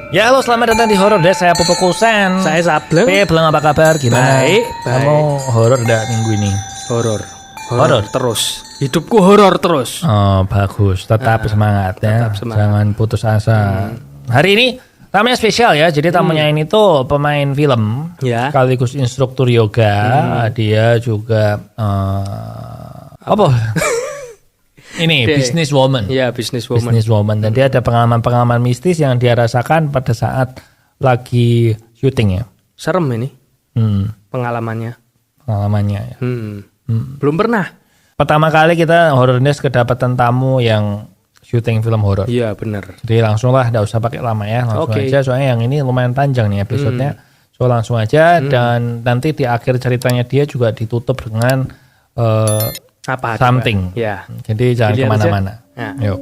Ya halo, selamat datang di Horor Desk. Saya Popo Kusen. Saya Sableng. Beleng, apa kabar? Gimana? Baik. Kamu horor enggak minggu ini? Horor terus. Hidupku horor terus. Oh, bagus. Tetap semangat ya. tetap semangat. Jangan putus asa. Hari ini tamunya spesial ya. Jadi tamunya ini tuh pemain film, Ya. sekaligus instruktur yoga. Dia juga apa? Ini businesswoman. Iya, businesswoman. Businesswoman. Dan dia ada pengalaman-pengalaman mistis yang dia rasakan pada saat lagi syuting ya. Serem ini Hmm, pengalamannya. pengalamannya ya. Belum pernah. Pertama kali kita Horror Desk kedapatan tamu yang syuting film horor. Iya, benar. Jadi langsung lah, nggak usah pakai lama ya, langsung Oke. aja. Soalnya yang ini lumayan panjang nih episodenya, so langsung aja. Dan nanti di akhir ceritanya dia juga ditutup dengan Apa? something. Ya. Jadi jangan Dilihat kemana-mana. aja. Yuk.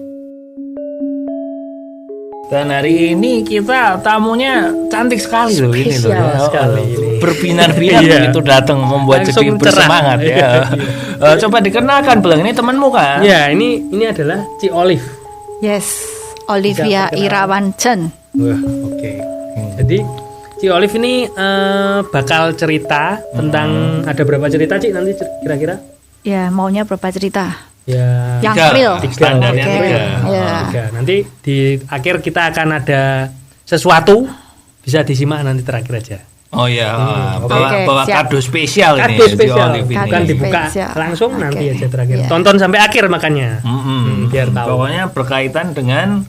Dan hari ini kita tamunya cantik sekali loh ini loh. Spesial sekali ini. Berbinar-binar Iya. begitu datang membuat Langsung jadi cerah. bersemangat ya. Coba dikenalkan Beleng, ini temanmu kan? Ya, ini adalah Ci Olive. Yes, Olivia Tidak terkenal. Irawanjen. Wah, oke. Jadi Ci Olive ini bakal cerita tentang ada berapa cerita, Ci, nanti kira-kira? Ya, maunya berapa cerita? Ya, Yang Tiga. real. Standarnya Oke, tiga. ya. tiga. Nanti di akhir kita akan ada sesuatu, bisa disimak nanti terakhir aja. Oh iya, Oke, bawa siap. kado spesial ini. Kado ya, spesial, Ci Olive ini. bukan dibuka Spesial. langsung, Oke. nanti aja terakhir. Iya. Tonton sampai akhir makanya. Biar tahu. Pokoknya berkaitan dengan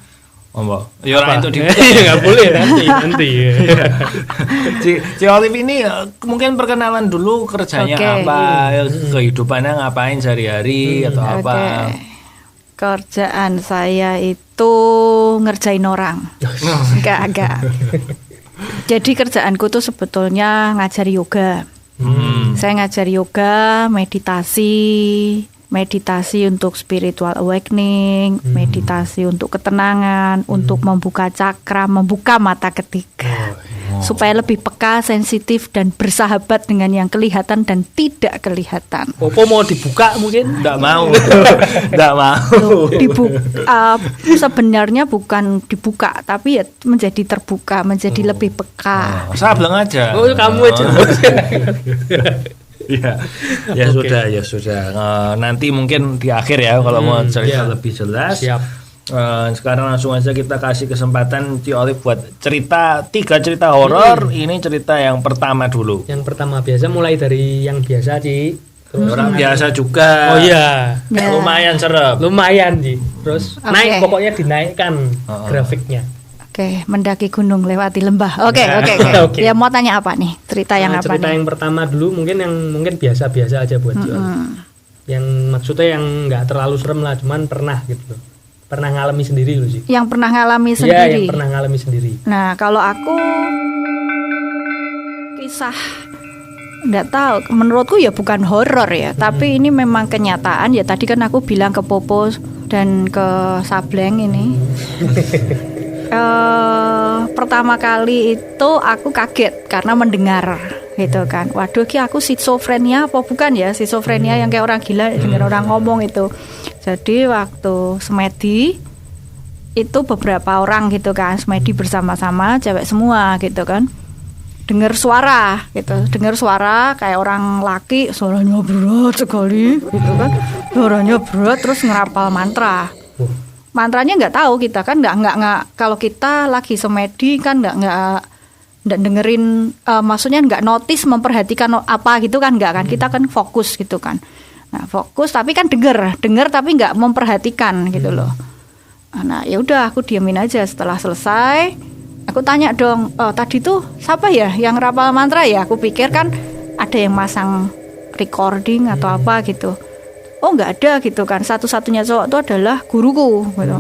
ya orang itu di Nggak boleh nanti. Ci Olive ini apa perkenalan dulu, kerjanya Oke. apa, kehidupannya ngapain sehari-hari atau apa. Oke. Kerjaan saya itu ngerjain orang. Enggak. Jadi kerjaanku tuh sebetulnya ngajari yoga. Saya ngajari yoga, meditasi untuk spiritual awakening, meditasi untuk ketenangan, untuk membuka cakra, membuka mata ketiga. Supaya lebih peka, sensitif, dan bersahabat dengan yang kelihatan dan tidak kelihatan. Popo mau dibuka mungkin? Nggak mau. Nggak mau. Sebenarnya bukan dibuka, tapi ya menjadi terbuka, menjadi lebih peka. Saya bilang aja. Oh, kamu aja. Ya sudah. Nanti mungkin di akhir ya kalau mau cerita iya. lebih jelas. Siap. Sekarang langsung aja kita kasih kesempatan Ci Olive buat cerita 3 cerita horor. Ini cerita yang pertama dulu. Yang pertama biasa mulai dari yang biasa, Ci. Terus Orang biasa juga. Oh iya. Ya. Lumayan serem. Lumayan, Ci. Terus Oke. naik, pokoknya dinaikkan grafiknya. Oke, mendaki gunung lewati lembah. Oke. Oke. Ya mau tanya apa nih? Cerita yang apa Cerita nih? yang pertama dulu mungkin biasa-biasa aja buat Ci Olive. Yang maksudnya yang nggak terlalu serem lah, cuman pernah gitu loh. Pernah ngalami sendiri loh, Ci. Yang pernah ngalami Iya, sendiri. yang pernah ngalami sendiri. Nah, kalau aku kisah nggak tahu, menurutku ya bukan horor ya, tapi ini memang kenyataan ya. Tadi kan aku bilang ke Popo dan ke Sableng ini. Pertama kali itu aku kaget karena mendengar gitu kan. Waduh, ki aku schizophrenia apa bukan ya? Schizophrenia yang kayak orang gila dengar orang ngomong itu. Jadi waktu semedi itu beberapa orang gitu kan, semedi bersama-sama, cewek semua gitu kan. Dengar suara gitu, dengar suara kayak orang laki, suaranya berat sekali gitu kan. Suaranya berat terus ngerapal mantra. Mantranya nggak tahu kita kan, nggak kalau kita lagi semedi kan nggak dengerin, maksudnya nggak notice memperhatikan apa gitu kan, nggak kan, kita kan fokus gitu kan. Nah fokus tapi kan denger tapi nggak memperhatikan gitu loh. Nah ya udah aku diamin aja. Setelah selesai aku tanya dong, tadi tuh siapa ya yang rapal mantra ya? Aku pikir kan ada yang masang recording atau apa gitu. Oh nggak ada gitu kan, satu-satunya cowok itu adalah guruku gitu.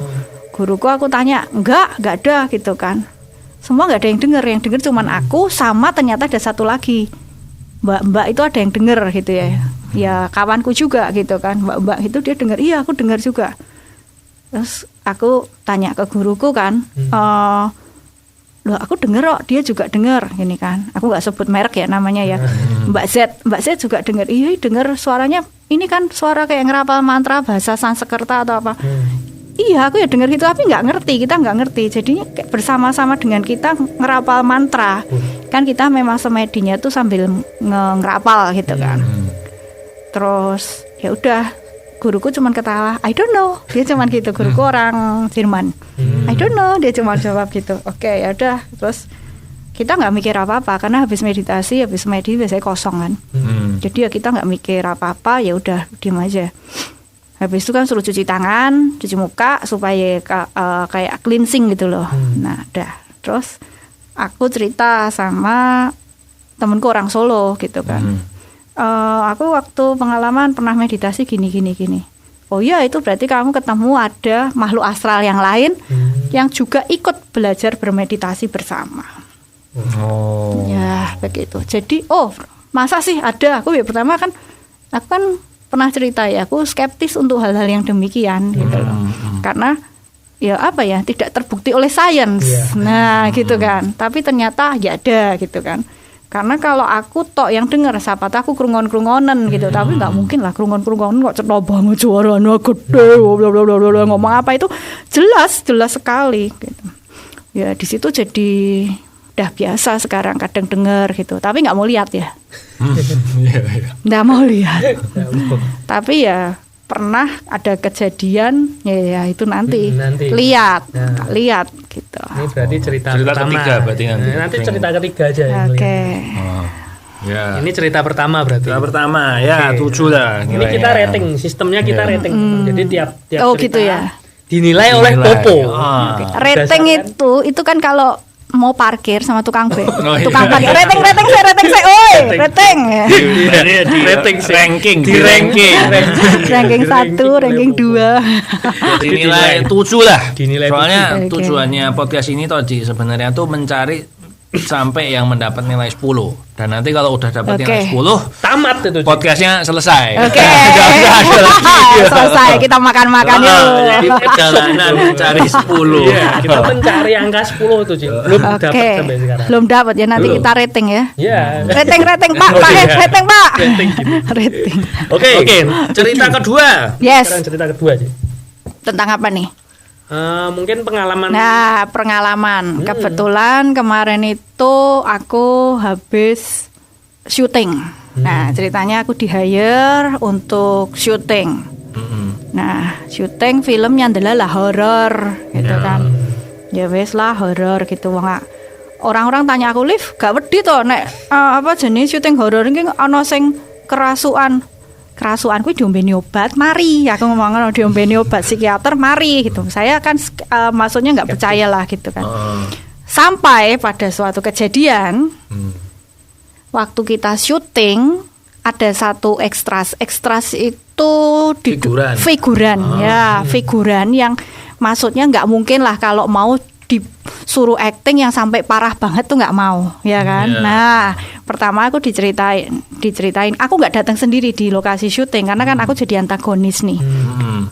Guruku aku tanya, nggak ada gitu kan. Semua nggak ada yang denger cuman aku sama ternyata ada satu lagi. Mbak itu ada yang denger gitu ya. Ya kawanku juga gitu kan, mbak itu dia denger, iya aku denger juga. Terus aku tanya ke guruku kan, loh aku denger kok, dia juga denger gini kan. Aku nggak sebut merek ya namanya ya. Mbak Z juga denger, iya denger suaranya, ini kan suara kayak ngerapal mantra bahasa Sanskerta atau apa. Iya, aku ya dengar gitu, tapi nggak ngerti, kita nggak ngerti. Jadi kayak bersama-sama dengan kita ngerapal mantra. Kan kita memang semedinya tuh sambil ngerapal gitu kan. Terus ya udah, guruku cuman ketawa, I don't know. Dia cuman gitu, guruku orang Jerman. I don't know, dia cuma jawab gitu. Oke, ya udah. Terus kita nggak mikir apa-apa karena habis meditasi, habis meditasi biasanya kosong kan. Jadi ya kita nggak mikir apa-apa, ya udah diem aja. Habis itu kan suruh cuci tangan, cuci muka supaya kayak cleansing gitu loh. Nah, udah. Terus aku cerita sama temenku orang Solo gitu kan. Aku waktu pengalaman pernah meditasi gini. Oh iya, itu berarti kamu ketemu ada makhluk astral yang lain yang juga ikut belajar bermeditasi bersama. Oh. Ya, begitu. Jadi, masa sih ada? Aku ya pertama kan, aku kan pernah cerita ya, aku skeptis untuk hal-hal yang demikian gitu loh. Karena ya apa ya, tidak terbukti oleh sains. Nah, gitu kan. Tapi ternyata ya ada gitu kan. Karena kalau aku tok yang dengar, siapa tahu aku krungon-krungonen gitu. Tapi nggak mungkin lah krungon-krungonen kok cetok banget suaranya gede, ngomong apa itu jelas sekali gitu. Ya di situ jadi udah biasa sekarang, kadang dengar gitu, tapi nggak mau lihat ya. Nggak mau lihat. Tapi ya pernah ada kejadian ya itu nanti lihat gitu. Ini berarti cerita pertama. Ketiga berarti nanti cerita ketiga aja. Oke. Ya. Ini cerita pertama berarti. Cerita pertama ya, 7 lah. Ini kita rating, sistemnya kita rating. Jadi tiap oh cerita gitu ya. dinilai oleh Popo. Rating itu kan kalau mau parkir sama tukang iya. tukang parkir rating saya, oi rating ranking 1, ranking 2 dinilai 7 lah. Dinilai soalnya tujuannya podcast ini tadi sebenarnya tuh mencari sampai yang mendapat nilai 10, dan nanti kalau udah dapat nilai 10 tamat itu podcastnya selesai. Selesai, kita makan yuk. Jadi perjalanan mencari 10. Kita mencari angka 10 tuh Cil. Belum dapat sampai sekarang. Belum dapat ya, nanti kita rating ya. Iya. Rating Pak, rating Pak. Rating. Oke. Cerita kedua. Yes. Sekarang cerita kedua Cil. Tentang apa nih? Mungkin pengalaman. Nah, pengalaman. Kebetulan kemarin itu aku habis syuting. Nah, ceritanya aku di-hire untuk syuting. Nah, syuting filmnya adalah horor gitu kan. Ya wes lah horor gitu. Orang-orang tanya aku, "Liv, gak wedi to nek apa jenis syuting horor iki ana sing kerasukan kuwi diombeni obat, mari aku ngomong diombeni obat psikiater, mari gitu. Saya kan maksudnya nggak percaya lah gitu kan. Sampai pada suatu kejadian waktu kita syuting ada satu ekstras itu di figuran figuran yang maksudnya nggak mungkin lah kalau mau disuruh acting yang sampai parah banget tuh nggak mau ya kan. Nah pertama aku diceritain aku nggak datang sendiri di lokasi syuting karena kan aku jadi antagonis nih.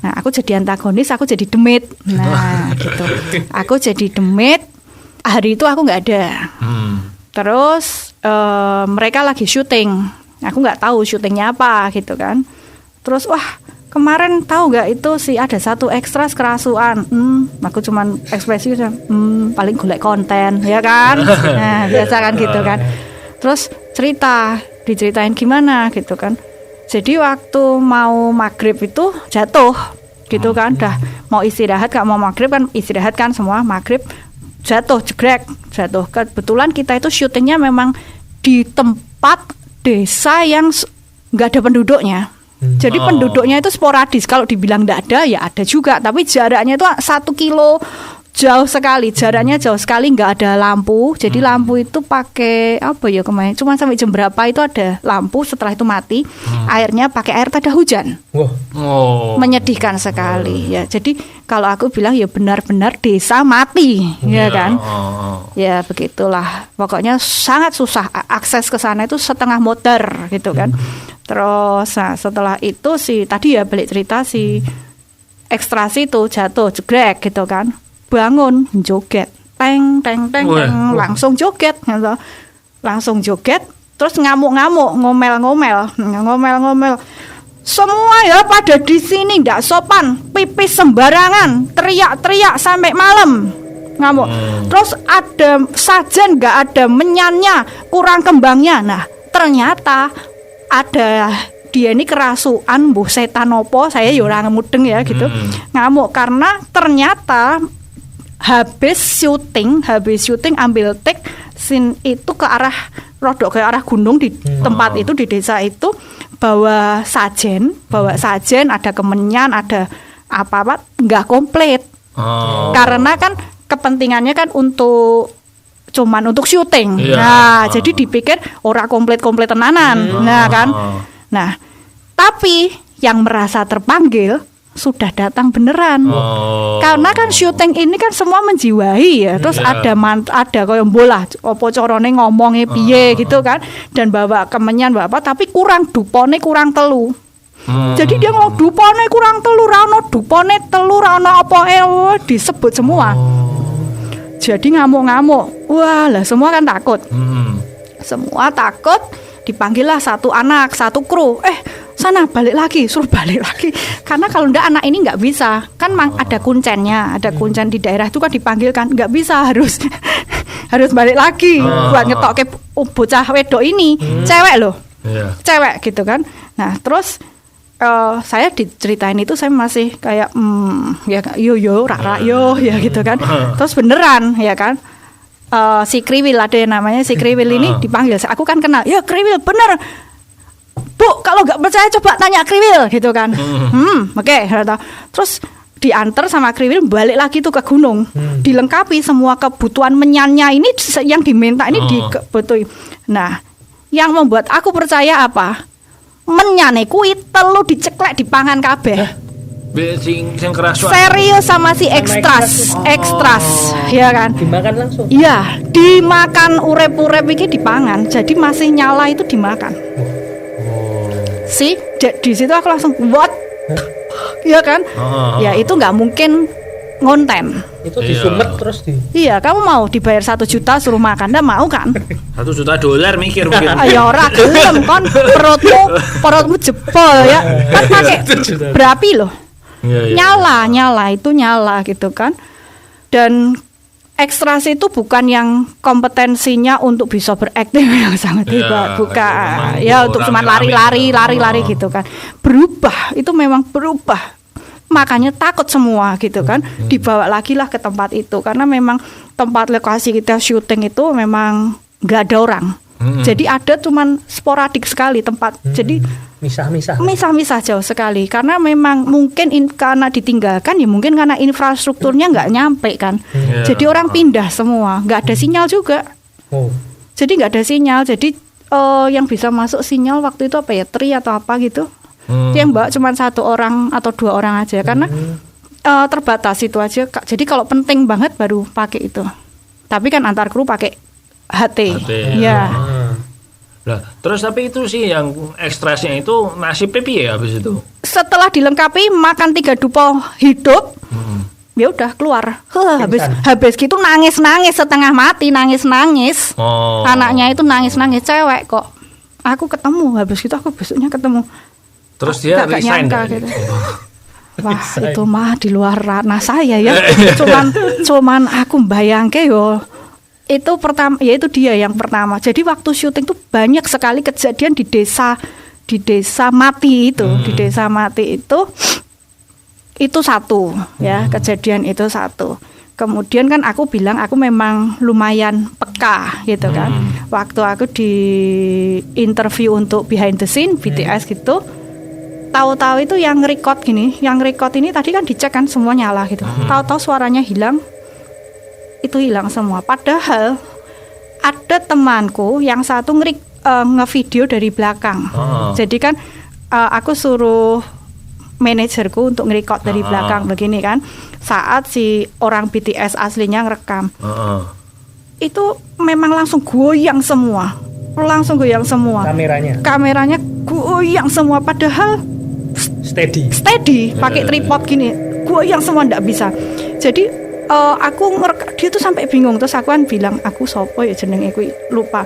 Nah aku jadi antagonis, aku jadi demit. Nah gitu, aku jadi demit. Hari itu aku nggak ada. Terus mereka lagi syuting, aku nggak tahu syutingnya apa gitu kan. Terus wah kemarin tahu nggak itu sih ada satu ekstras kerasukan. Aku cuman ekspresi paling golek konten ya kan. Nah biasa kan gitu kan. Terus diceritain gimana gitu kan. Jadi waktu mau maghrib itu jatuh gitu kan. Dah mau istirahat, gak mau maghrib kan istirahat kan semua, maghrib jatuh jegrek jatuh. Kebetulan kita itu syutingnya memang di tempat desa yang nggak ada penduduknya. Jadi penduduknya itu sporadis. Kalau dibilang tidak ada ya ada juga, tapi jaraknya itu 1 kilo jauh sekali. Jaraknya jauh sekali, nggak ada lampu. Jadi lampu itu pakai apa ya kemarin? Cuma sampai jam berapa itu ada lampu. Setelah itu mati. Airnya pakai air tada hujan. Menyedihkan sekali ya. Jadi kalau aku bilang ya benar-benar desa mati, ya kan? Ya begitulah. Pokoknya sangat susah akses ke sana itu setengah motor gitu kan. Terus nah, setelah itu tadi ya balik cerita ekstrasi itu jatuh jegrek gitu kan, bangun joget teng langsung joget gitu. Langsung joget terus ngamuk-ngamuk ngomel-ngomel semua ya pada di sini ndak sopan, pipis sembarangan, teriak-teriak sampai malam, ngamuk. Terus ada sajen nggak ada menyannya, kurang kembangnya. Nah ternyata ada dia ini kerasukan, mbuh setan opo, saya ya ora mudeng ya gitu, ngamuk karena ternyata habis syuting ambil take scene itu ke arah rodok ke arah gunung di tempat itu, di desa itu, bawa sajen ada kemenyan, ada apa nggak komplit. Karena kan kepentingannya kan cuman untuk syuting. Nah jadi dipikir ora komplit tenanan. Nah kan, nah tapi yang merasa terpanggil sudah datang beneran. Karena kan syuting ini kan semua menjiwai ya. Terus ada koyo bola opo carane ngomongnya piye gitu kan. Dan bawa kemenyan bawa apa tapi dupone kurang telu. Jadi dia ngomong dupone kurang telu, dupone telu apa disebut semua. Jadi ngamuk-ngamuk. Wah, lah semua kan takut. Semua takut, dipanggillah satu anak, satu kru. Sana balik lagi, suruh balik lagi. Karena kalau ndak anak ini nggak bisa, kan ada kuncennya, ada kuncen di daerah itu kan dipanggil kan, nggak bisa, harus balik lagi buat ngetok ke bocah wedok ini, cewek loh, cewek gitu kan. Nah terus saya diceritain itu saya masih kayak ya yo rak ya gitu kan. Terus beneran ya kan. Si Kriwil ada yang namanya si Kriwil ini dipanggil, aku kan kenal, ya Kriwil bener. Bu, kalau nggak percaya coba tanya Kriwil gitu kan. Oke. Terus diantar sama Kriwil balik lagi tuh ke gunung. Dilengkapi semua kebutuhan menyanyi ini yang diminta ini dikebutuhin. Nah, yang membuat aku percaya apa? Menyane kuwi telu diceklek dipangan kabeh. Serius sama si ekstras, ya kan? Dimakan langsung. Iya, dimakan urep-urep iki dipangan. Jadi masih nyala itu dimakan. Di situ aku langsung what? Iya kan? Ya itu nggak mungkin ngonten. Itu disumet terus di. Iya, kamu mau dibayar 1 juta suruh makan, ndak mau kan? $1 juta mikir. Ya ora gelem kon, perutmu jebol ya. Kan pakai berapi loh. Nyala gitu kan. Dan ekstras itu bukan yang kompetensinya untuk bisa berakting yang sangat hebat, bukan. Ya untuk cuma lari gitu kan. Berubah, itu memang berubah. Makanya takut semua gitu kan. Dibawa lagi lah ke tempat itu karena memang tempat lokasi kita syuting itu memang nggak ada orang. Jadi ada cuman sporadik sekali tempat. Jadi misah-misah jauh sekali karena memang mungkin karena ditinggalkan ya mungkin karena infrastrukturnya nggak nyampe kan. Jadi orang pindah semua, nggak ada sinyal juga. Jadi nggak ada sinyal. Jadi yang bisa masuk sinyal waktu itu apa ya, tri atau apa gitu. Yang bawa cuma 1 orang atau 2 orang aja karena terbatas itu aja. Jadi kalau penting banget baru pakai itu. Tapi kan antar kru pakai HT. Ya. Lah, terus tapi itu sih yang ekstrasnya itu nasibnya piye habis itu? Setelah dilengkapi makan 3 dupo hidup. Ya udah keluar. Habis gitu nangis setengah mati, nangis. Anaknya itu nangis cewek kok. Aku ketemu habis gitu aku besoknya ketemu. Terus dia resign gitu. Wah, itu mah di luar ranah saya ya. Cuman aku bayangke yo. Itu pertama, ya itu dia yang pertama. Jadi waktu syuting tuh banyak sekali kejadian di desa mati itu, itu satu ya, kejadian itu satu. Kemudian kan aku bilang aku memang lumayan peka gitu kan. Waktu aku di interview untuk behind the scene BTS gitu, tahu-tahu itu yang record ini tadi kan dicek kan semua nyala gitu. Tahu-tahu suaranya hilang. Itu hilang semua. Padahal ada temanku yang satu ngevideo dari belakang. Jadi kan aku suruh manajerku untuk ngerekod dari belakang begini kan. Saat si orang BTS aslinya ngerekam. Itu memang langsung goyang semua. Kameranya goyang semua padahal steady pakai tripod gini. Goyang semua enggak bisa. Jadi aku ngerekam dia tuh sampai bingung, terus aku kan bilang aku sopo ya jenenge kuwi lupa.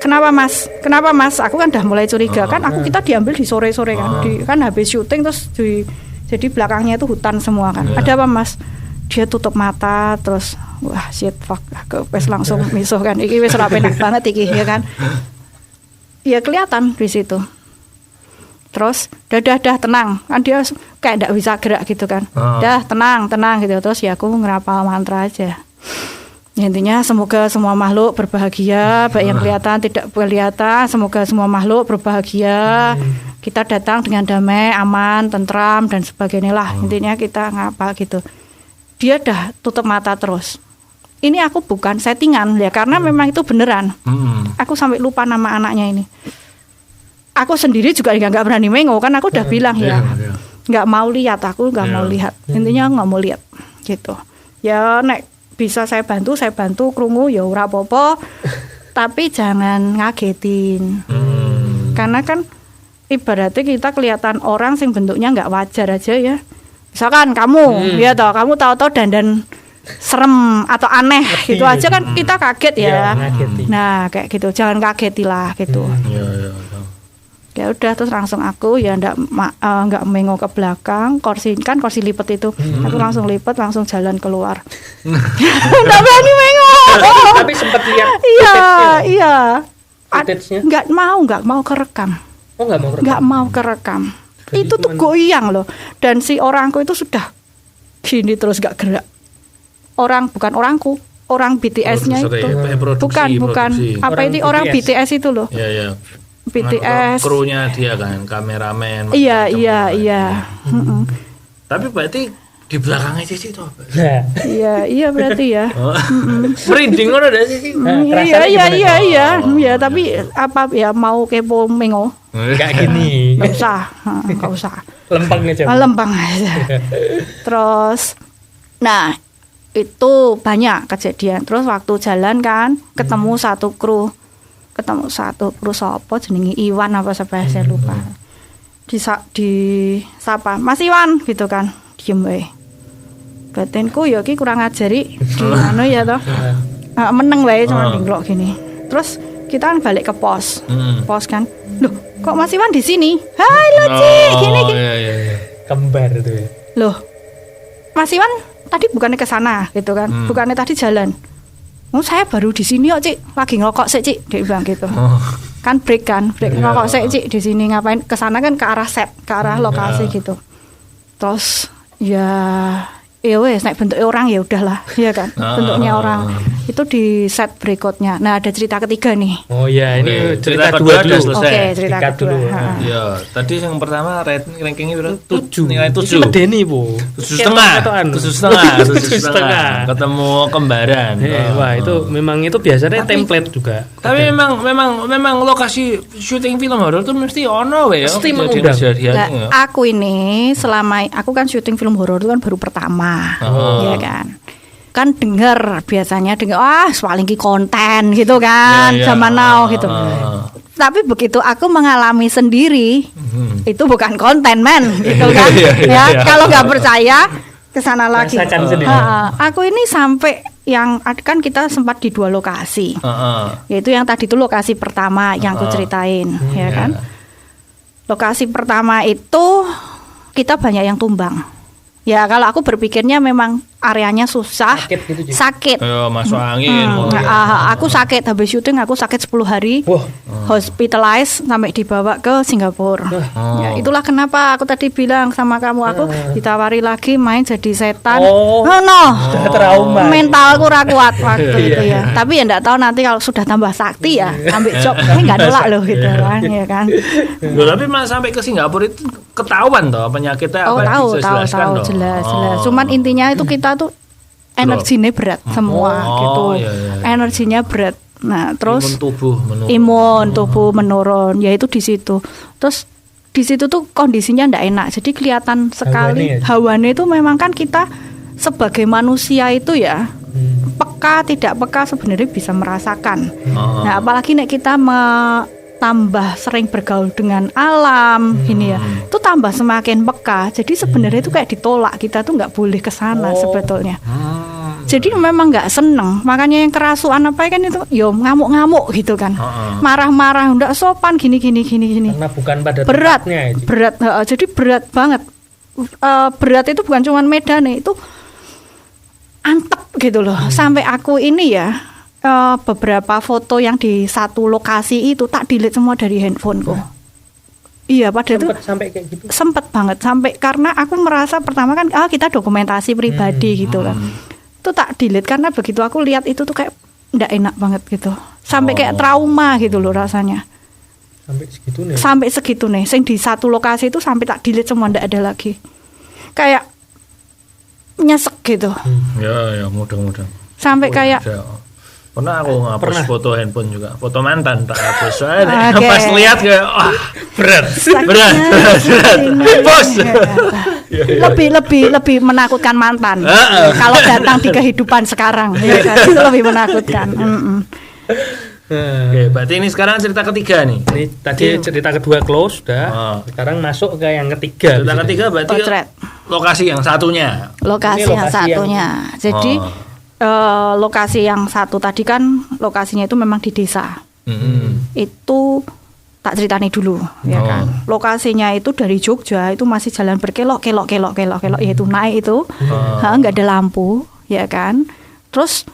Kenapa mas? Aku kan udah mulai curiga kan. Kita diambil di sore-sore kan. Kan habis syuting terus jadi belakangnya itu hutan semua kan. Ada apa mas? Dia tutup mata terus wah shit fuck. Wes langsung misuh kan. Iki wes ora penak banget iki ya kan. Ya kelihatan di situ. Terus dah tenang kan dia kayak nggak bisa gerak gitu kan. Dah tenang gitu. Terus ya aku ngerapal mantra aja. Ya, intinya semoga semua makhluk berbahagia, baik yang kelihatan tidak kelihatan, semoga semua makhluk berbahagia. Kita datang dengan damai, aman, tentram dan sebagainya lah. Intinya kita ngapa gitu. Dia dah tutup mata terus. Ini aku bukan settingan ya karena memang itu beneran. Aku sampai lupa nama anaknya ini. Aku sendiri juga nggak berani mengo kan aku udah bilang ya nggak mau lihat, aku nggak mau lihat, intinya nggak mau lihat gitu ya. Nek bisa saya bantu krungu ya ora apa-apa tapi jangan ngagetin karena kan ibaratnya kita kelihatan orang sing bentuknya nggak wajar aja ya, misalkan kamu ya toh kamu tahu-tahu dandan serem atau aneh gitu aja kan kita kaget ya. Nah kayak gitu jangan kagetilah gitu. Ya udah terus langsung aku ya nggak mengok ke belakang, kursi lipat itu, aku langsung lipat langsung jalan keluar. Nggak berani mengok. Tapi sempat lihat. Iya. Nggak mau kerekam. Oh nggak mau kerekam. Nggak mau kerekam. Itu tuh goyang loh, dan si orangku itu sudah gini terus nggak gerak. Bukan orangku, orang BTS-nya itu. Bukan. Apa ini orang BTS itu loh. Iya. BTS krunya dia kan, kameramen. Iya. Tapi berarti di belakangnya Cici itu apa? Iya berarti ya. Merinding kan ada Cici. Iya. Ya tapi apa ya mau kepo mengo? Kayak gini. Enggak usah. Lempang aja. Terus nah, itu banyak kejadian. Terus waktu jalan kan ketemu satu kru sapa jenenge Iwan apa siapa saya lupa. Di sapa Mas Iwan gitu kan, diem wae. Batinku ya ki kurang ajari gimana ya toh. Meneng wae cuma dinglok gini. Terus kita kan balik ke pos. Pos kan. Loh, kok Mas Iwan di sini? Hai lo Cik, gini. Iya. Kembar itu ya. Loh. Mas Iwan tadi bukannya ke sana gitu kan. Bukannya tadi jalan. Saya baru di sini kok Cik, lagi ngerokok sih Cik, dia bilang gitu. Kan break ngerokok sih Cik di sini, ngapain ke sana kan ke arah set, ke arah lokasi gitu. Terus ya wes naik bentuknya orang ya udahlah, ya kan. Bentuknya orang. Itu di set berikutnya. Nah, ada cerita ketiga nih. Oh iya, ini cerita kedua dulu. Oke, cerita kedua. Iya, tadi yang pertama rankingnya berapa? 7. Nilai 7. Medeni, Bu. 7,5. Ketemu kembaran. Wah, itu memang itu biasanya template juga. Tapi memang lokasi syuting film horor itu mesti ono ya. Mesti mengundang. Aku ini selama aku kan syuting film horor itu kan baru pertama. Ya kan biasanya dengar paling konten gitu kan, zaman now gitu. Tapi begitu aku mengalami sendiri, itu bukan konten men gitu kan. Kalau nggak percaya kesana lagi. Aku ini sampai yang kan kita sempat di 2 lokasi, yaitu yang tadi itu lokasi pertama yang aku ceritain, ya kan. Lokasi pertama itu kita banyak yang tumbang. Ya kalau aku berpikirnya memang areanya susah, sakit. Masuk angin. Aku sakit habis syuting, aku sakit 10 hari, hospitalized sampai dibawa ke Singapura. Ya, itulah kenapa aku tadi bilang sama kamu, aku ditawari lagi main jadi setan. Trauma. Mentalku ra kuat waktu itu ya. Tapi ya enggak tahu nanti kalau sudah tambah sakti ya, ambil job enggak nolak loh gitu kan, ya kan. Tapi sampai ke Singapura itu ketahuan toh penyakitnya apa? Tahu jelas. Cuman intinya itu kita tuh energinya berat semua gitu. Energinya berat. Nah, terus imun tubuh menurun. Ya itu di situ. Terus di situ tuh kondisinya ndak enak. Jadi kelihatan sekali hawanya itu memang kan kita sebagai manusia itu ya peka tidak peka sebenarnya bisa merasakan. Nah, apalagi nek kita tambah sering bergaul dengan alam ini ya, itu tambah semakin peka. Jadi sebenarnya itu kayak ditolak, kita tuh nggak boleh ke sana sebetulnya. Jadi memang nggak seneng. Makanya yang kerasukan apa kan itu, yo ngamuk-ngamuk gitu kan, marah-marah, nggak sopan gini. Karena bukan pada berat, tempatnya ya, Ci. berat. Jadi berat banget. Berat itu bukan cuma medan, itu antep gitu loh. Sampai aku ini ya beberapa foto yang di satu lokasi itu tak delete semua dari handphoneku. Iya, padahal itu sampai kayak gitu. sempet banget sampai karena aku merasa pertama kan kita dokumentasi pribadi gitu kan. Itu tak delete karena begitu aku lihat itu tuh kayak nggak enak banget gitu. Sampai kayak trauma gitu loh rasanya. Sampai segitu nih. Sing di satu lokasi itu sampai tak delete semua, nggak ada lagi. Kayak nyesek gitu. Ya, mudah-mudahan. Sampai kayak pernah aku ngapus foto handphone juga, foto mantan tak hapus. Soalnya pas lihat kayak berat. Bos. Lebih menakutkan mantan. Kalau datang di kehidupan sekarang, ya kan? Itu lebih menakutkan. Oke, berarti ini sekarang cerita ketiga nih. Ini tadi cerita kedua close udah. Sekarang masuk ke yang ketiga. Cerita ketiga berarti lokasi yang satunya. Lokasi yang satunya. Jadi lokasi yang satu tadi kan lokasinya itu memang di desa. Itu tak ceritani dulu, ya kan. Lokasinya itu dari Jogja itu masih jalan berkelok, yaitu naik itu, nggak ada lampu, ya kan. Terus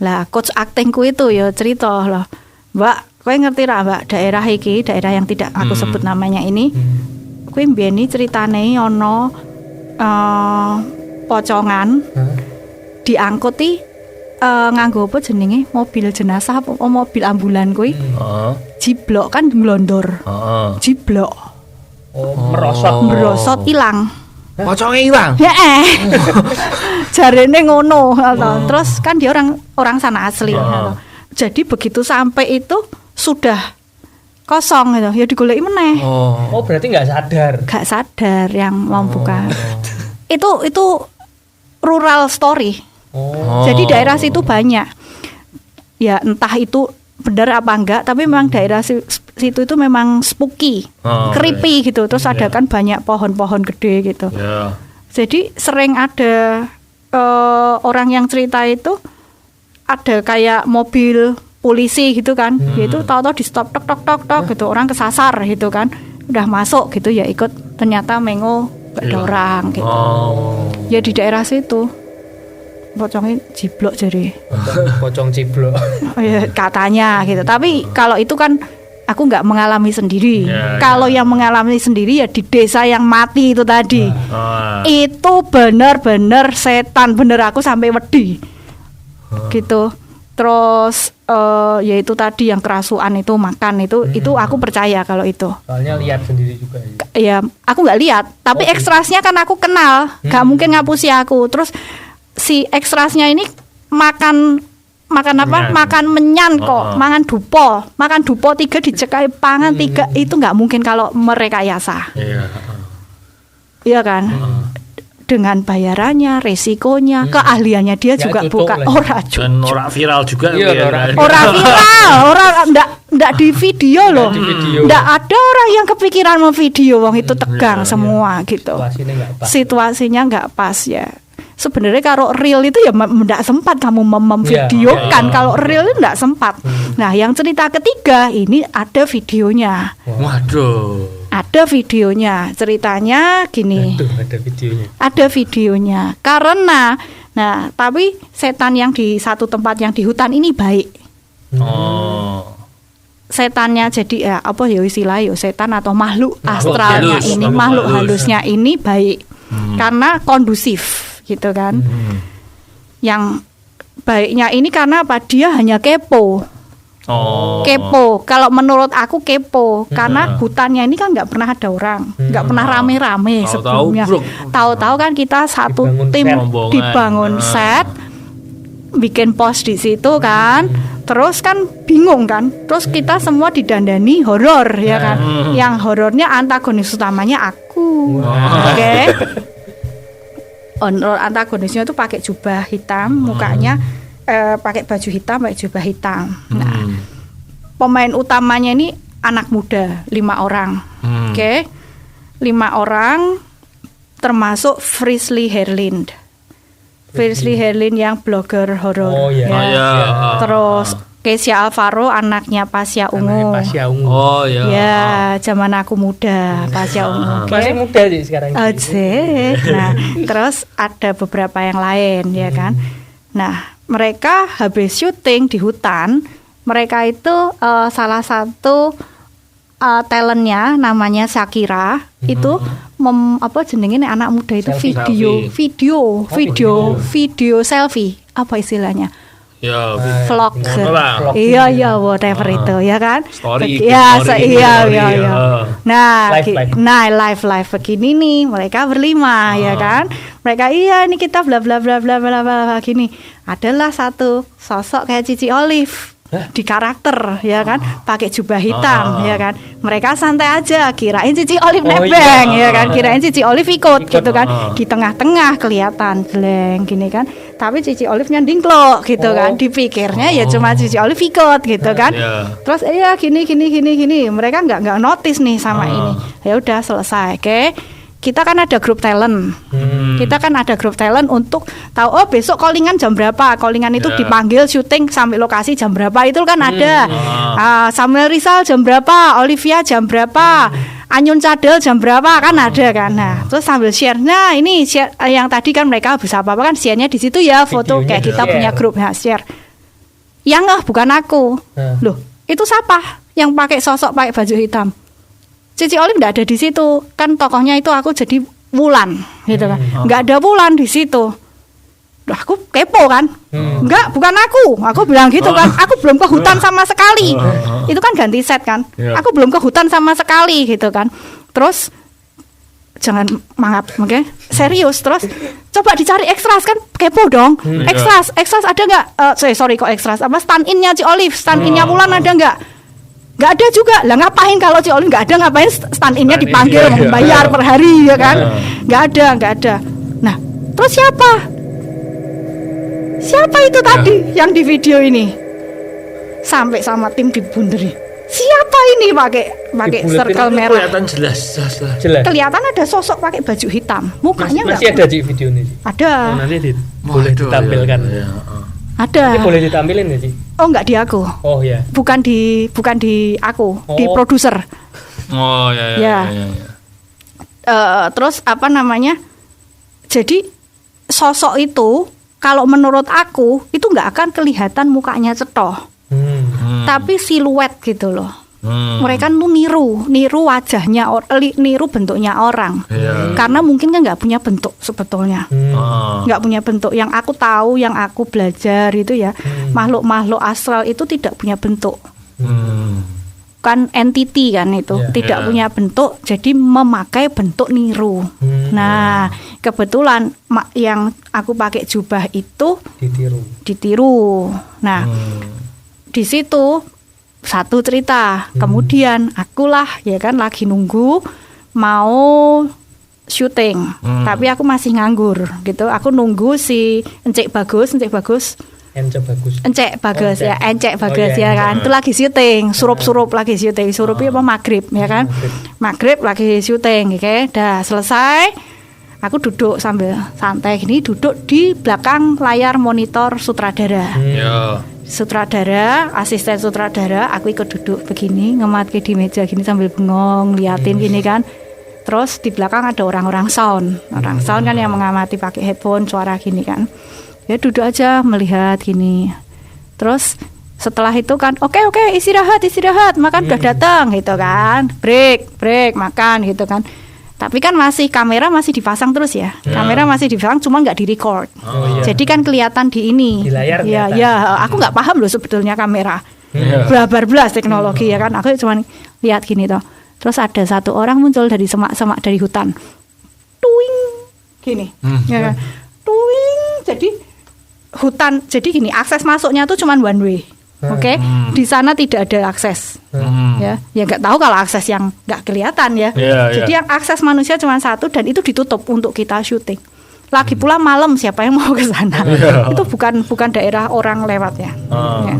lah coach aktingku itu ya cerita lah, Mbak, kowe ngerti ra Mbak, daerah iki, daerah yang tidak aku sebut namanya ini, kowe mbiyen ceritane ono pocongan diangkuti nganggo apa jenenge mobil jenazah apa mobil ambulan kuwi jiblok kan nglondor jiblok merosot ilang pocongnya hilang jarene ngono terus kan dia orang sana asli jadi begitu sampai itu sudah kosong gitu ya digoleki meneh berarti nggak sadar yang membuka itu rural story. Jadi daerah situ banyak. Ya entah itu benar apa enggak, tapi memang daerah situ itu memang spooky, creepy gitu. Terus ada kan banyak pohon-pohon gede gitu. Jadi sering ada orang yang cerita itu ada kayak mobil polisi gitu kan. Gitu tahu-tahu di stop tok gitu, orang kesasar gitu kan. Udah masuk gitu ya ikut, ternyata mengo gak ada orang gitu. Ya di daerah situ. Pocongnya jiblok jadi. Pocong jiblok. Ya, katanya gitu. Tapi kalau itu kan aku nggak mengalami sendiri. Kalau yang mengalami sendiri ya di desa yang mati itu tadi. Itu benar-benar setan, bener aku sampai wedi. Gitu. Terus ya itu tadi yang kerasukan itu makan itu aku percaya kalau itu. Soalnya lihat sendiri juga. Ya aku nggak lihat, tapi ekstrasnya kan aku kenal, nggak mungkin ngapusi aku. Terus si ekstrasnya ini makan apa? Makan menyan kok, makan dupo 3 dicekai pangan 3 itu nggak mungkin kalau merekayasa. Iya kan? Dengan bayarannya, resikonya, keahliannya dia juga bukan dan ora viral juga. Ora viral, ndak di video loh. Ndak ada orang yang kepikiran mau video, wong itu tegang semua gitu. Situasinya nggak pas ya. Sebenarnya kalau real itu ya nggak sempat kamu memvideokan. Kalau real itu nggak sempat. Nah, yang cerita ketiga ini ada videonya. Waduh. Ada videonya. Ceritanya gini. Ada videonya. Karena, nah, tapi setan yang di satu tempat yang di hutan ini baik. Setannya jadi ya apa ya istilahnya setan atau makhluk astralnya ini, makhluk halusnya ini baik. Karena kondusif. Gitu kan. Yang baiknya ini karena apa? Dia hanya kepo. Kepo. Kalau menurut aku kepo, karena hutannya ini kan nggak pernah ada orang, nggak pernah rame-rame sebelumnya. Tahu-tahu kan kita satu tim dibangun set, bikin pos di situ kan. Terus kan bingung kan. Terus kita semua didandani horor ya kan. Yang horornya antagonis utamanya aku. Oke. Antagonisnya itu pakai jubah hitam, mukanya pakai baju hitam, pakai jubah hitam. Nah, pemain utamanya ini anak muda, 5 orang. Oke. 5 orang termasuk Frisley Herlind. Frisly Herlin yang blogger horor. Oh iya. Oh, iya. Terus Kesia Alvaro anaknya Pasya Ungu. Pasya Ungu. Oh ya. Ya, zaman aku muda, Pasya Ungu. Masih muda sih sekarang. Asik. Nah, terus ada beberapa yang lain ya kan. Nah, mereka habis syuting di hutan, mereka itu salah satu talentnya namanya Shakira itu apa jenenge nih anak muda itu Selfie. video selfie apa istilahnya? Ya, Vlog. lah. Iya whatever itu ya kan. Story, Ya, story, iya. story, ya. Nah, Live. live begini nih, mereka berlima ya kan. Mereka ini kita bla bla bla bla bla bla gini. Adalah satu sosok kayak Cici Olive di karakter ya kan, pakai jubah hitam ya kan. Mereka santai aja, kirain Cici Olive nebeng ya kan, kirain Cici Olive ikut gitu kan. Di tengah-tengah kelihatan bleng gini kan. Tapi Cici Olive nyandingklok gitu kan. Dipikirnya ya cuma Cici Olive ikut gitu kan. Terus gini. Mereka nggak notice nih sama ini. Ya udah selesai. Oke. Kita kan ada grup talent. Kita kan ada grup talent untuk tahu besok callingan jam berapa. Callingan itu dipanggil syuting sampai lokasi jam berapa itu kan ada. Samuel Rizal jam berapa, Olivia jam berapa, Anyun Cadel jam berapa kan ada kan. Nah, terus sambil share. Nah, ini share yang tadi kan mereka habis apa-apa kan share-nya di situ ya, foto videonya kayak kita punya grup share. Yang bukan aku. Loh, itu siapa yang pakai sosok pakai baju hitam? Cici Olive nggak ada di situ, kan tokohnya itu aku jadi Wulan, gitu kan. Nggak ada Wulan di situ. Duh, aku kepo kan, nggak, bukan aku bilang gitu kan. Aku belum ke hutan sama sekali. Itu kan ganti set kan. Aku belum ke hutan sama sekali gitu kan. Terus jangan mangap, oke? Serius. Terus coba dicari ekstras kan, kepo dong. Ekstras ada nggak? Sorry kok ekstras? Apa stand innya Cici Olive, stand innya Wulan ada nggak? Nggak ada juga. Lah ngapain kalau Cici Olive nggak ada, ngapain stand innya dipanggil bayar per hari ya kan? Nggak ada. Nah, terus siapa itu tadi yang di video ini? Sampai sama tim dibunderi. Siapa ini pakai circle merah? Kelihatan jelas. Kelihatan ada sosok pakai baju hitam. Mukanya masih ada di video ini. Ada. Nanti boleh ditampilkan. Ada. Ini boleh ditampilin ya, Ci? Oh, enggak di aku. Oh ya. Bukan di aku, di produser. Oh ya. Terus apa namanya? Jadi sosok itu kalau menurut aku itu nggak akan kelihatan mukanya cetoh, tapi siluet gitu loh. Mereka tuh niru wajahnya, niru bentuknya orang. Karena mungkin kan nggak punya bentuk sebetulnya, nggak punya bentuk. Yang aku tahu, yang aku belajar itu ya, makhluk-makhluk astral itu tidak punya bentuk. Kan entity kan itu tidak punya bentuk, jadi memakai bentuk niru. Nah, kebetulan yang aku pakai jubah itu ditiru. Nah, di situ satu cerita. Kemudian akulah ya kan lagi nunggu mau syuting, tapi aku masih nganggur gitu. Aku nunggu si Encek Bagus ya kan. Itu lagi syuting, surup lagi syuting. Surupnya apa maghrib ya kan. Maghrib lagi syuting, oke. Dah selesai. Aku duduk sambil santai gini, duduk di belakang layar monitor sutradara. Sutradara, asisten sutradara, aku ikut duduk begini, ngematke di meja gini sambil bengong, liatin gini kan. Terus di belakang ada orang-orang sound kan yang mengamati pakai headphone, suara gini kan. Ya duduk aja melihat gini. Terus setelah itu kan oke, istirahat, makan udah datang gitu kan. Break, makan gitu kan. Tapi kan kamera masih dipasang terus ya. Kamera masih dipasang, cuma nggak di-record. Jadi kan kelihatan di ini. Di layar. Ya, aku nggak paham loh sebetulnya kamera. Blabar-blas teknologi ya kan. Aku cuma lihat gini toh. Terus ada satu orang muncul dari semak-semak dari hutan. Tuing gini. Ya kan. Tuing. Jadi hutan. Jadi gini, akses masuknya tuh cuma one way. Oke, di sana tidak ada akses, ya nggak tahu kalau akses yang nggak kelihatan ya. Jadi yang akses manusia cuma satu dan itu ditutup untuk kita syuting. Lagi pula malam siapa yang mau ke sana? Itu bukan daerah orang lewat ya. Ya.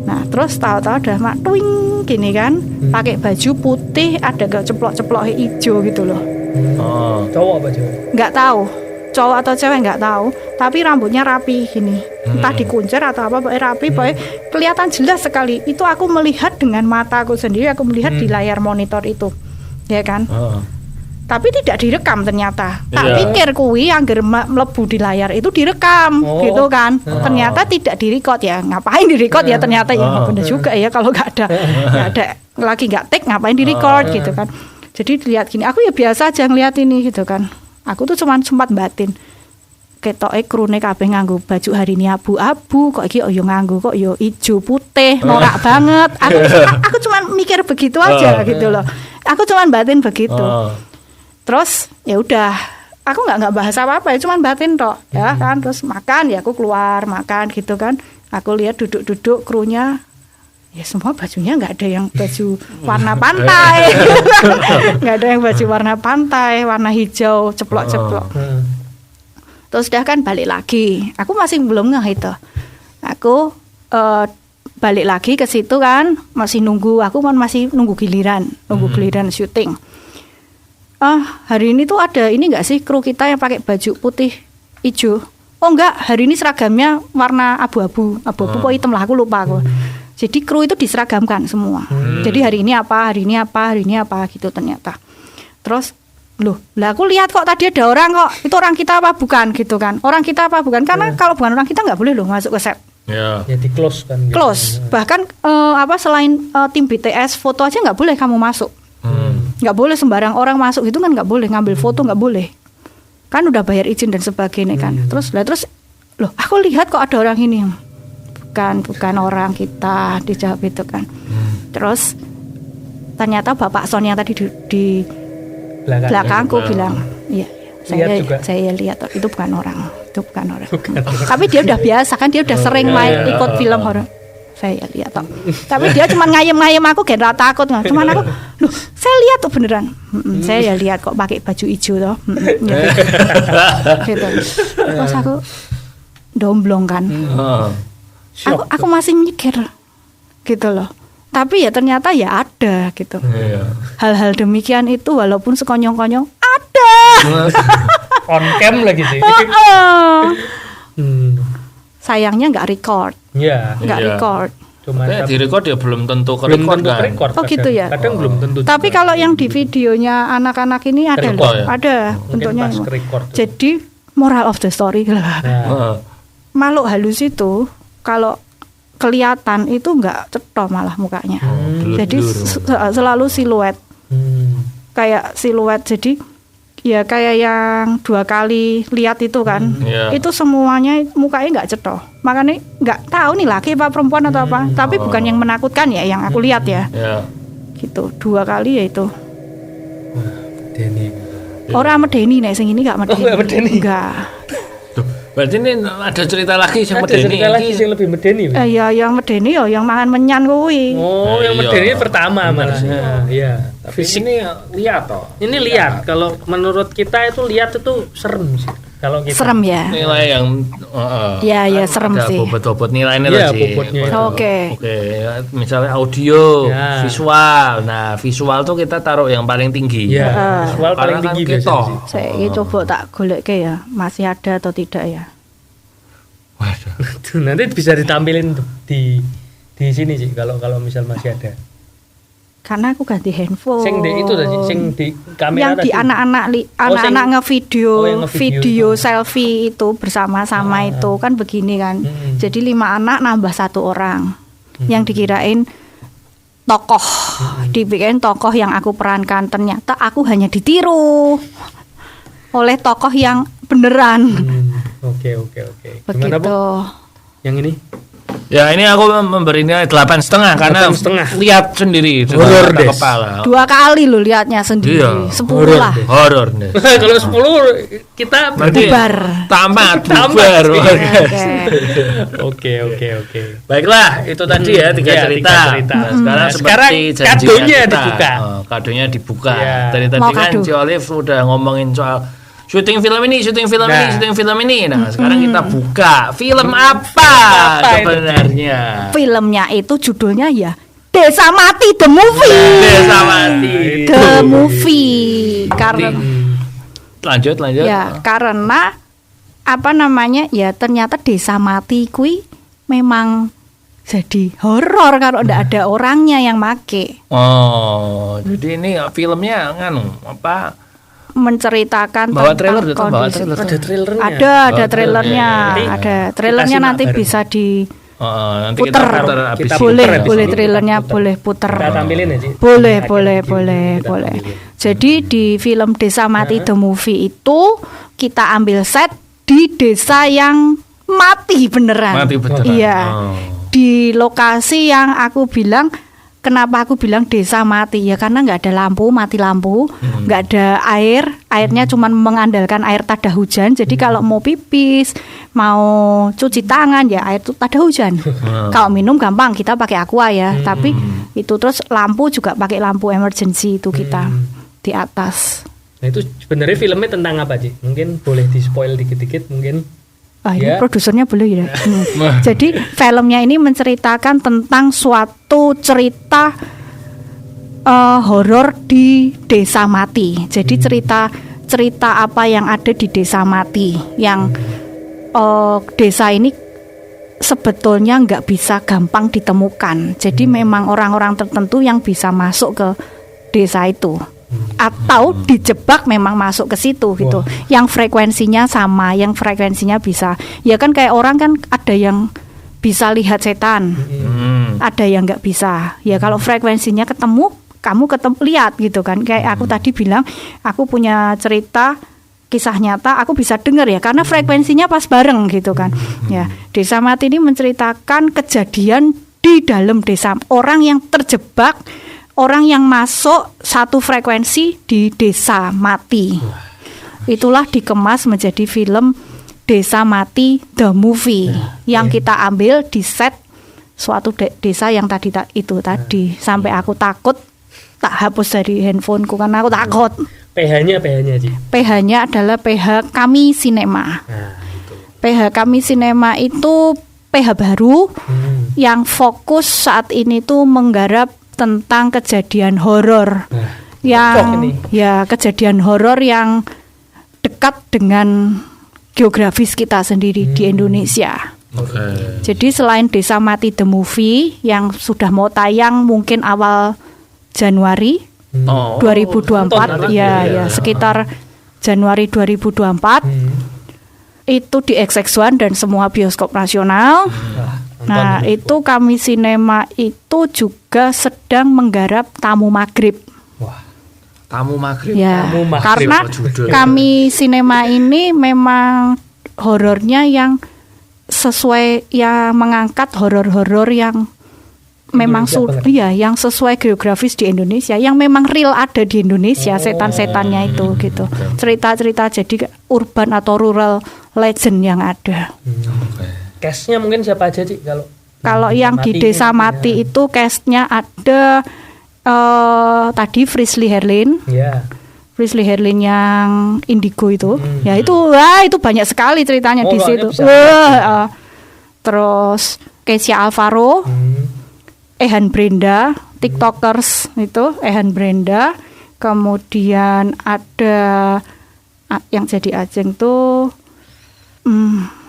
Nah terus tahu-tahu udah tuing gini kan, pakai baju putih ada ceplok-ceplok hijau gitu loh. Cowok apa cewek? Nggak tahu. cowok atau cewek nggak tahu, tapi rambutnya rapi gini, entah dikuncir atau apa, pokoknya rapi, pokoknya kelihatan jelas sekali. Itu aku melihat dengan mataku sendiri, aku melihat di layar monitor itu, ya kan. Tapi tidak direkam ternyata. Tak pikir kuwi angger mlebu di layar itu direkam, gitu kan. Ternyata tidak direkod ya. Ngapain direkod ya ternyata ya benar juga ya kalau nggak ada lagi nggak take ngapain direkod gitu kan. Jadi dilihat gini, aku ya biasa aja ngeliat ini gitu kan. Aku tuh cuman sempat batin. Ketoke krune kabeh nganggo baju hari ini abu-abu, kok iki yo nganggo kok yo ijo putih, norak banget. Aku cuman mikir begitu aja gitu loh. Aku cuman batin begitu. Terus ya udah, aku nggak bahas apa-apa ya, cuman batin tok ya kan. Terus makan ya aku keluar makan gitu kan. Aku lihat duduk-duduk krunya. Ya semua bajunya nggak ada yang baju warna pantai, nggak ada yang baju warna pantai, warna hijau ceplok-ceplok. Terus udah kan balik lagi, aku masih belum ngeh itu. Aku balik lagi ke situ kan, masih nunggu, aku masih nunggu giliran syuting. Hari ini tuh ada ini nggak sih kru kita yang pakai baju putih hijau? Oh enggak, hari ini seragamnya warna abu-abu kok hitam lah, aku lupa aku. Jadi kru itu diseragamkan semua. Jadi hari ini apa gitu ternyata. Terus lah aku lihat kok tadi ada orang kok. Itu orang kita apa bukan gitu kan. Orang kita apa bukan. Karena kalau bukan orang kita nggak boleh loh masuk ke set. Ya di close kan. Close. Bahkan selain tim BTS foto aja nggak boleh kamu masuk. Nggak boleh sembarang orang masuk gitu kan, nggak boleh ngambil foto, nggak boleh. Kan udah bayar izin dan sebagainya kan. Terus aku lihat kok ada orang ini. Bukan orang kita, dijawab itu kan. Terus ternyata Bapak Son yang tadi di belakangku bilang, iya, saya lihat itu bukan orang. Tapi dia udah biasa kan, dia udah sering main ikut film horor. Saya lihat toh. Tapi dia cuma ngayem-ngayem aku, gak takut. Cuman aku, saya lihat tuh beneran. Saya lihat kok pakai baju hijau toh. Gitu. Terus aku domblong kan. Aku masih mikir gitu loh. Tapi ya ternyata ya ada gitu. Hal-hal demikian itu walaupun sekonyong-konyong ada. On cam lagi sih. Sayangnya nggak record. Nggak record. Cuma di record ya belum tentu ke-record kan. Oh gitu ya. Kadang belum tentu. Tapi kalau yang di videonya anak-anak ini ada loh. Ada bentuknya. Jadi moral of the story lah. Makhluk halus itu kalau kelihatan itu nggak cetha malah mukanya. Jadi selalu siluet. Kayak siluet. Jadi ya kayak yang 2 kali lihat itu kan. Itu semuanya mukanya nggak cetha. Makanya nggak tahu nih laki apa perempuan atau apa. Tapi bukan yang menakutkan ya yang aku lihat ya. Gitu 2 kali ya itu. Orang medeni nih, sing ini nggak medeni. Enggak. Berarti ini ada cerita lagi yang medeni. Ada cerita lagi yang lebih medeni. Iya, yang medeni ya yang mangan menyan kuwi. Oh, yang medeni pertama malah. Iya. Tapi ini lihat toh. Ini lihat. Kalau menurut kita itu lihat itu serem sih. Kalau kita serem ya. Nilai yang ya serem sih. Bobot nilainya lah sih. Oke. Misalnya audio, visual. Nah, visual tuh kita taruh yang paling tinggi. Visual paling tinggi biasanya. Saya coba tak golekke ya, masih ada atau tidak ya. Waduh. Nanti bisa ditampilin di sini sih kalau misal masih ada. Karena aku ganti handphone. Sing di itu tadi, sing di kamera yang di anak-anak ngevideo video selfie itu bersama-sama itu kan begini kan. Jadi 5 anak nambah 1 orang. Yang dikirain tokoh. Dibikin tokoh yang aku perankan, ternyata aku hanya ditiru oleh tokoh yang beneran. Oke. Begitu. Yang ini? Ya ini aku memberi nilai 8,5 karena lihat sendiri horor deh. Kepala. 2 kali lo lihatnya sendiri. 10 lah. Horor deh. Kalau 10 kita bubar. Tamat bubar. Oke. Baiklah, itu tadi ya 3 cerita. Nah, sekarang kadonya dibuka. Kadonya dibuka. Tadi kan si Olive udah ngomongin soal syuting film ini. Nah, sekarang kita buka film apa sebenarnya? Filmnya itu judulnya ya Desa Mati The Movie. Desa Mati The Movie. Karena lanjut. Ya, karena apa namanya ya ternyata Desa Mati kui memang jadi horor kalau ndak ada orangnya yang make. Oh, jadi ini filmnya menceritakan bawa trailer itu, ada trailernya. Ada trailernya. Ada trailernya nanti bisa di nanti puter. kita boleh trailernya boleh puter. Kita tampilin ya, Ci? Boleh. Jadi di film Desa Mati The Movie itu kita ambil set di desa yang mati beneran. Iya. Di lokasi yang aku bilang, kenapa aku bilang desa mati ya karena nggak ada lampu, mati lampu, nggak ada airnya cuma mengandalkan air tada hujan. Jadi kalau mau pipis, mau cuci tangan ya air itu tada hujan. Kalau minum gampang kita pakai aqua ya, tapi itu terus lampu juga pakai lampu emergency itu kita di atas. Nah itu sebenarnya filmnya tentang apa Ci? Mungkin boleh di spoil dikit-dikit mungkin. Ini produsernya boleh ya. Jadi filmnya ini menceritakan tentang suatu cerita horor di Desa Mati. Jadi cerita apa yang ada di Desa Mati, yang desa ini sebetulnya nggak bisa gampang ditemukan. Jadi memang orang-orang tertentu yang bisa masuk ke desa itu. Atau dijebak memang masuk ke situ gitu. Yang frekuensinya sama, yang frekuensinya bisa. Ya kan kayak orang kan ada yang bisa lihat setan. Ada yang nggak bisa. Ya kalau frekuensinya ketemu, kamu lihat gitu kan. Kayak aku tadi bilang, aku punya cerita kisah nyata, aku bisa dengar ya karena frekuensinya pas bareng gitu kan. Ya, Desa Mati ini menceritakan kejadian di dalam desa, orang yang terjebak, orang yang masuk satu frekuensi di Desa Mati. Itulah dikemas menjadi film Desa Mati The Movie yang kita ambil di set suatu desa yang tadi sampai aku takut tak hapus dari handphoneku karena aku takut. PH-nya Ci. PH-nya adalah PH Kami Cinema. PH Kami Cinema itu PH baru yang fokus saat ini tuh menggarap tentang kejadian horor kejadian horor yang dekat dengan geografis kita sendiri di Indonesia. Jadi selain Desa Mati The Movie yang sudah mau tayang mungkin awal Januari 2024 sekitar Januari 2024 itu di XX1 dan semua bioskop nasional. Nah, itu Kami Cinema itu juga sedang menggarap Tamu Maghrib. Tamu Maghrib. Ya, karena Kami Cinema ini memang horornya yang sesuai, yang mengangkat horor-horor yang memang yang sesuai geografis di Indonesia, yang memang real ada di Indonesia, setan-setannya itu gitu. Cerita-cerita jadi urban atau rural legend yang ada. Cast-nya mungkin siapa aja Ci kalau yang di Desa Mati itu cast-nya ada tadi Frisley Herlin. Frisley Herlin yang Indigo itu. Ya itu banyak sekali ceritanya di situ. Terus Kesia Alvaro, Ehan Brenda, TikTokers itu Ehan Brenda. Kemudian ada yang jadi Ajeng tuh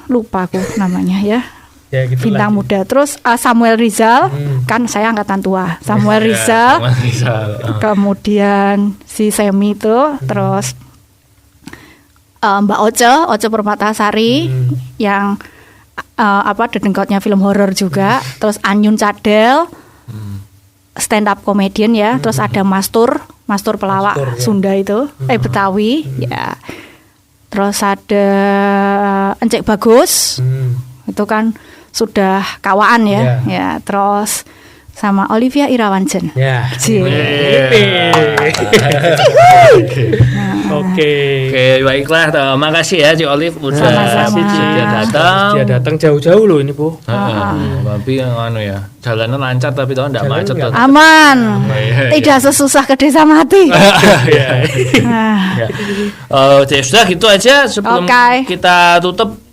lupa aku namanya ya gitu bintang muda. Terus Samuel Rizal, kan saya angkatan tua. Samuel Rizal. Kemudian si Semi itu, terus Mbak Oce Permatasari yang dedengkotnya film horor juga. Terus Anyun Cadel, stand up comedian ya. Terus ada Mastur pelawak Sunda itu, Betawi ya. Terus ada Encek Bagus, itu kan sudah kawaan ya. Ya, terus sama Olivia Irawanjen. Oke, baiklah. Makasih ya Ci Olive udah datang jauh-jauh loh ini Bu. Tapi jalannya lancar tapi tahu enggak macet. Aman. Tidak sesusah ke Desa Mati. Sudah gitu aja sebelum kita tutup.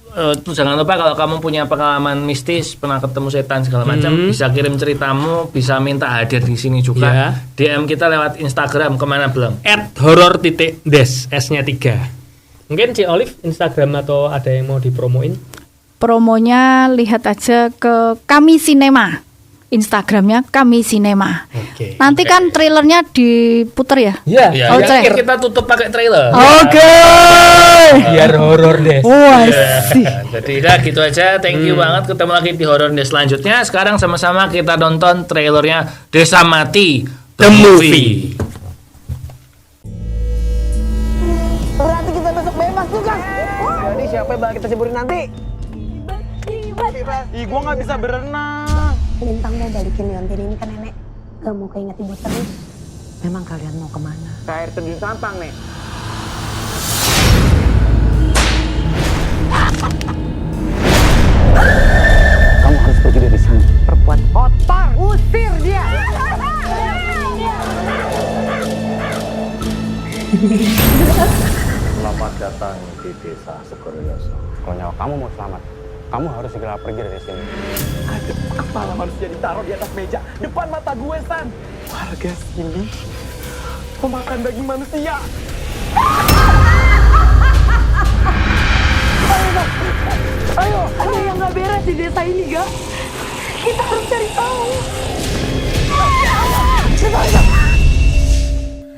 Jangan lupa kalau kamu punya pengalaman mistis, pernah ketemu setan segala macam, bisa kirim ceritamu, bisa minta hadir di sini juga. DM kita lewat Instagram kemana belum? @horor_des S-nya 3. Mungkin Ci Olive Instagram atau ada yang mau dipromoin? Promonya lihat aja ke Kami Sinema. Instagramnya Kami Sinema. Nanti kan trailernya diputer ya? Iya. Kita tutup pakai trailer. Oke. Biar horor deh. Jadi udah gitu aja. Thank you banget. Ketemu lagi di Horror Day selanjutnya. Sekarang sama-sama kita nonton trailernya Desa Mati The Movie. Berarti kita besok bebas tuh kan? Jadi siapa yang bakal kita ceburin nanti? Ih, gua nggak bisa berenang. Lintang mau balikin Leontin ini kan nenek gak mau keinget ibu terus. Memang kalian mau kemana? Ke air terjun Sampang, Nek. Kamu harus pergi dari sini. Perempuan kotor, usir dia. Selamat datang di desa Sukoreyoso. Kalau nyawa kamu mau selamat, kamu harus segera pergi dari sini. Ada kepala manusia ditaruh di atas meja depan mata gue, San. Warga sini memakan daging manusia. Ayo, ada yang nggak beres di desa ini, Ga? Kita harus cari tahu.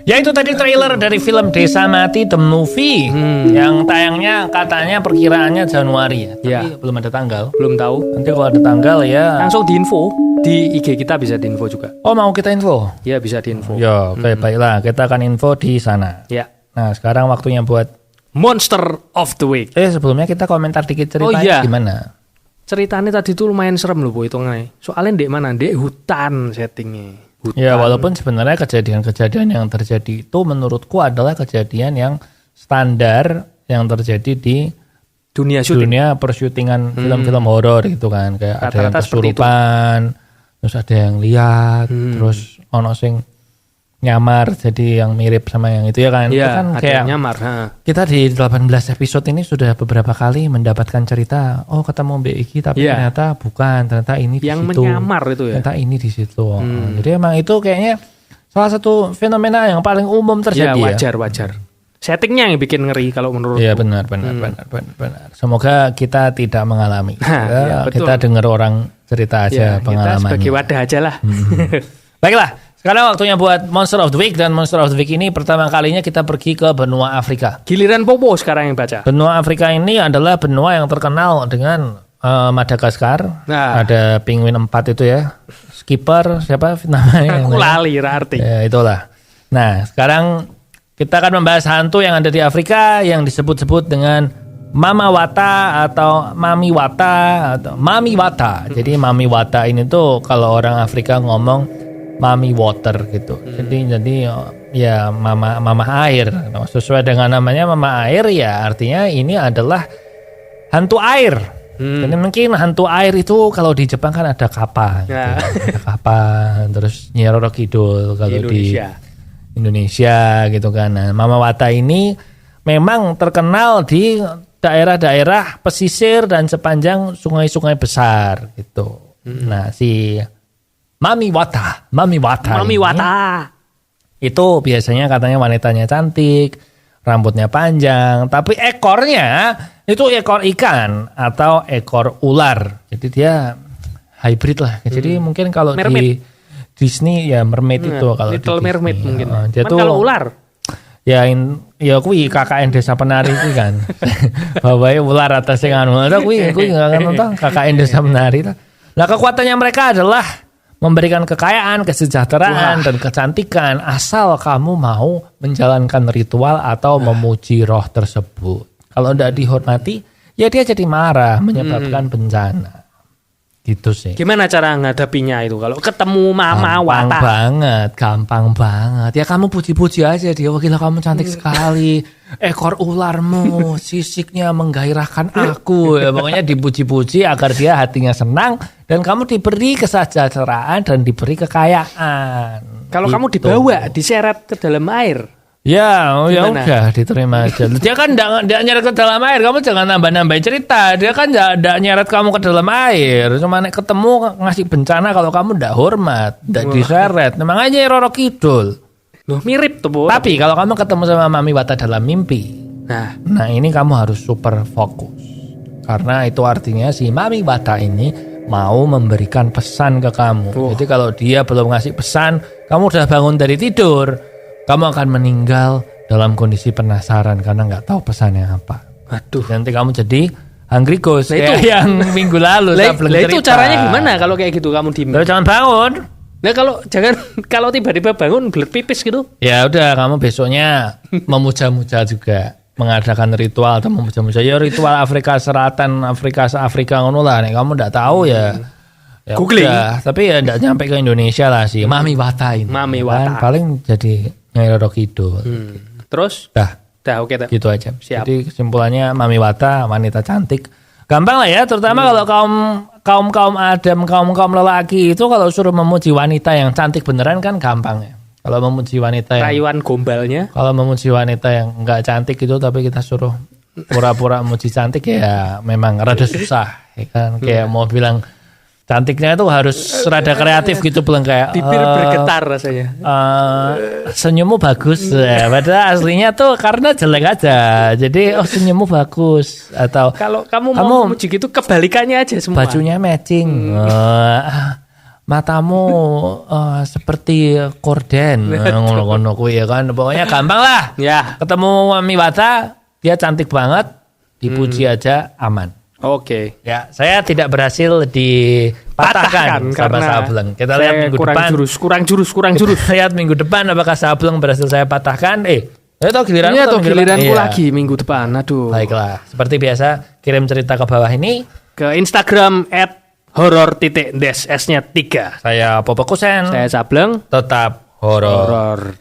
Ya itu tadi trailer dari film Desa Mati The Movie yang tayangnya katanya perkiraannya Januari ya. Tapi belum ada tanggal. Belum tahu. Nanti kalau ada tanggal ya Langsung diinfo di IG kita, bisa diinfo juga. Oh, mau kita info? Ya bisa diinfo. Ya, oke, baiklah. Kita akan info di sana. Ya. Nah, sekarang waktunya buat Monster of the Week. sebelumnya kita komentar dikit ceritanya gimana? Ceritanya tadi tuh lumayan serem loh, Bu, hitungannya. Soalnya di mana? Di hutan settingnya. Hutan. Ya, walaupun sebenarnya kejadian-kejadian yang terjadi itu menurutku adalah kejadian yang standar yang terjadi di dunia persyutingan film-film horor gitu kan. Kayak ada yang kesurupan, terus ada yang lihat, terus ono sing nyamar jadi yang mirip sama yang itu ya kan. Iya, itu kan ada kayak yang nyamar. Kita di 18 episode ini sudah beberapa kali mendapatkan cerita, oh ketemu BIG tapi ternyata bukan, ternyata ini yang di situ. Menyamar itu ya. Ternyata ini di situ. Jadi emang itu kayaknya salah satu fenomena yang paling umum terjadi ya. Wajar. Settingnya yang bikin ngeri kalau menurutku. Iya benar. Semoga kita tidak mengalami. Kita dengar orang cerita aja pengalamannya. Kita sebagai wadah aja lah. Baiklah. Sekarang waktunya buat Monster of the Week, dan Monster of the Week ini pertama kalinya kita pergi ke benua Afrika. Giliran Popo sekarang yang baca. Benua Afrika ini adalah benua yang terkenal dengan Madagaskar. Nah. Ada penguin 4 itu ya. Skipper siapa namanya? Aku lali arti. Ya, itulah. Nah, sekarang kita akan membahas hantu yang ada di Afrika yang disebut-sebut dengan Mama Wata atau Mami Wata atau Mami Wata. Jadi Mami Wata ini tuh kalau orang Afrika ngomong Mami Water gitu. Jadi ya mama air. Sesuai dengan namanya Mama Air ya artinya ini adalah hantu air. Jadi mungkin hantu air itu kalau di Jepang kan ada kappa gitu. Ada kappa, terus Nyi Roro Kidul kalau di Indonesia gitu kan. Nah, Mama Wata ini memang terkenal di daerah-daerah pesisir dan sepanjang sungai-sungai besar gitu. Nah, si Mami Wata itu biasanya katanya wanitanya cantik, rambutnya panjang, tapi ekornya itu ekor ikan atau ekor ular. Jadi dia hybrid lah. Jadi mungkin kalau mermaid. Di Disney ya mermaid itu kalau Little Mermaid mungkin. Dia tuh kalau ular ya kuwi KKN Desa Penari itu kan. Bawae ular atas sing anu. Kuwi enggak nonton KKN Desa Penari. Nah, kekuatannya mereka adalah memberikan kekayaan, kesejahteraan, dan kecantikan asal kamu mau menjalankan ritual atau memuji roh tersebut. Kalau tidak dihormati, ya dia jadi marah, menyebabkan bencana. Gitu sih. Gimana cara ngadapinya itu kalau ketemu Mama Wata? Gampang banget. Ya kamu puji-puji aja dia. Wah gila kamu cantik sekali. Ekor ularmu, sisiknya menggairahkan aku. Ya, pokoknya dipuji-puji agar dia hatinya senang dan kamu diberi kesejahteraan dan diberi kekayaan. Kalau kamu dibawa, diseret ke dalam air. Ya udah diterima aja. Dia kan enggak nyeret ke dalam air, kamu jangan nambah-nambahin cerita. Dia kan enggak nyeret kamu ke dalam air. Cuma ketemu ngasih bencana kalau kamu enggak hormat, enggak diseret. Memang aja Roro Kidul. Loh mirip tuh, Bu. Tapi kalau kamu ketemu sama Mami Wata dalam mimpi, Nah ini kamu harus super fokus. Karena itu artinya si Mami Wata ini mau memberikan pesan ke kamu. Jadi kalau dia belum ngasih pesan, kamu udah bangun dari tidur, kamu akan meninggal dalam kondisi penasaran karena nggak tahu pesannya apa. Aduh. Nanti kamu jadi hungry ghost Lah kayak yang minggu lalu. Lah itu caranya gimana kalau kayak gitu kamu diem? Jangan bangun. Nah kalau tiba-tiba bangun belet pipis gitu. Ya udah kamu besoknya memuja-muja juga, mengadakan ritual atau memuja-muja. Ya ritual Afrika Selatan, Afrika ngono lah. Nek kamu ndak tahu ya googling. Udah. Tapi ya ndak nyampe ke Indonesia lah sih. Mami Wata ini. Mami kan? Wata. Paling jadi Nyai Roro Kidul. Terus? Dah oke dah. gitu aja. Siap. Jadi kesimpulannya Mami Wata wanita cantik. Gampang lah ya, terutama kalau kaum Adam, kaum lelaki itu kalau suruh memuji wanita yang cantik beneran kan gampang ya. Kalau memuji wanita yang rayuan gombalnya. Kalau memuji wanita yang enggak cantik itu tapi kita suruh pura-pura memuji cantik ya memang rada susah ya kan. Kayak mau bilang cantiknya itu harus rada kreatif gitu, bilang kayak bibir bergetar rasanya. Senyummu bagus ya. Padahal aslinya tuh karena jelek aja. Jadi senyummu bagus, atau kalau kamu mau memuji gitu kebalikannya aja semua. Bajunya matching. Matamu seperti korden. Ngono-ngono kuwi ya kan. Pokoknya gampang lah. Ya. Ketemu Mami Wata, dia cantik banget, dipuji aja aman. Oke. Ya, saya tidak berhasil dipatahkan sama Sableng. Kita lihat minggu depan. Kurang jurus. Lihat minggu depan apakah Sableng berhasil saya patahkan. Itu giliranku lagi minggu depan. Aduh. Baiklah, seperti biasa kirim cerita ke bawah ini ke Instagram @horor_s-nya 3. Saya Popo Kusen. Saya Sableng. Tetap horor.